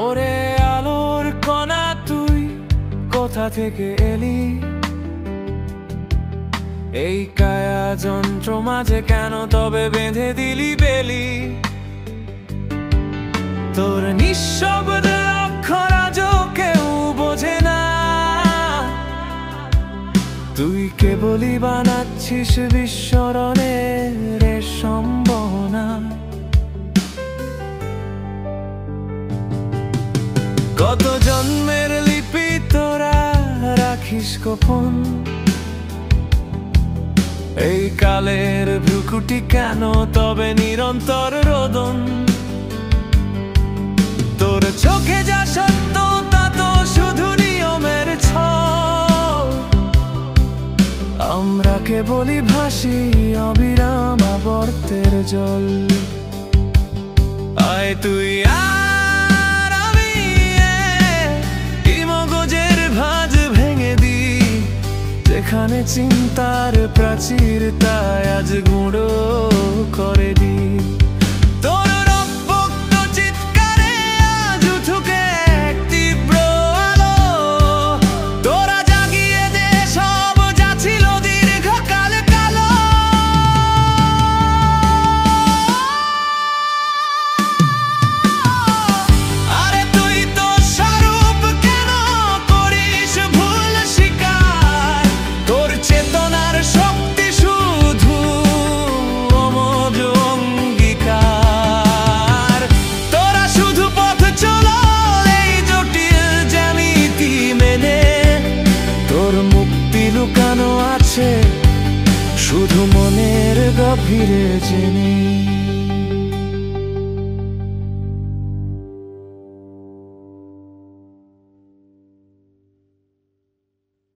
ওরে আলোর কণা তুই কোথা থেকে এলি? এই কায়া যন্ত্র মাঝে কেন তবে বেঁধে দিলি বেলি? তোর নিঃশব্দ অক্ষর আজও কেউ বোঝে না, তুই কেবলই বানাচ্ছিস বিস্মরণের সম্ভাবনা। কত জন্মের লিপি তোরা রাখিস গোপন, এই কালের ভ্রুকুটি কেন তবে নিরন্তর রোদন? তোর চোখে যা সত্য তা তো শুধু নিয়মের ছল, আমরা কেবলই ভাসি অবিরাম আবর্তের জল। আয় তুই আর আমি এই মগজের ভাঁজ ভেঙে দি, যেখানে চিন্তার প্রাচীর তাই আজ গুঁড়ো করে দি। তোর রক্ত চিৎকারে আজ উঠুকে এক তীব্র আলো, তোরা জাগিয়ে দে সব যা ছিল দীর্ঘকাল কালো। আরে তুই তো স্বরূপ কেন করিস ভুল শিকার? তোর চেতনার শক্তি শুধু অমোঘ অঙ্গীকার। তোরা শুধু পথ চলো এই জটিল জ্যামিতি মেনে, তোর মুক্তি লুকানো আছে শুধু মনের গভীরে জেনে।